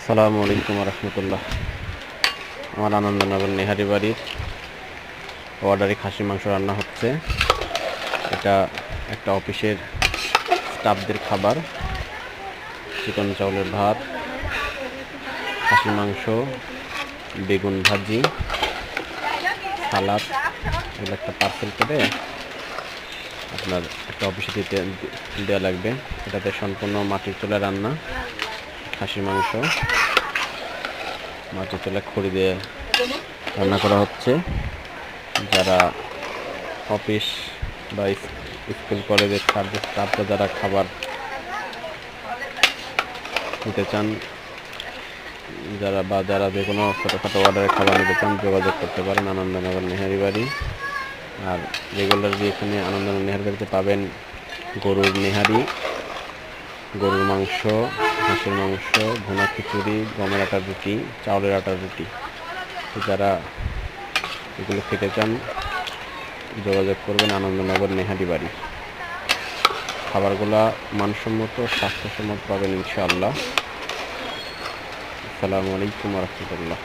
আসসালামু আলাইকুম রহমতুল্লাহ। আমার আনন্দনগর নেহারি বাড়ির অর্ডারে খাসি মাংস রান্না হচ্ছে। এটা একটা অফিসের স্টাফদের খাবার। চিকন চাউলের ভাত, খাসি মাংস, বেগুন ভাজি, সালাদ, এগুলো একটা পার্সেল করে আপনার একটা অফিসে দেওয়া লাগবে। এটাতে সম্পূর্ণ মাটির চুলায় রান্না। খাসি মাংস মাটির চুলায় খড়ি দিয়ে রান্না করা হচ্ছে। যারা অফিস বা স্কুল কলেজের স্টাফরা যারা খাবার নিতে চান, যারা যে কোনো ছোটোখাটো অর্ডারে খাবার নিতে চান, যোগাযোগ করতে পারেন আনন্দনগর নেহারি বাড়ি। আর রেগুলারলি এখানে আনন্দনগর নেহারি বাড়িতে পাবেন গরুর নেহারি, গরুর মাংস, হাঁসের মাংস, ভুনা খিচুড়ি, গমের আটার রুটি, চাউলের আটার রুটি। যারা এগুলো খেতে চান যোগাযোগ করবেন আনন্দনগর নেহারি বাড়ি। খাবারগুলা মানসম্মত, স্বাস্থ্যসম্মত পাবেন ইনশাআল্লাহ। আসসালামু আলাইকুম রহমতুল্লাহ।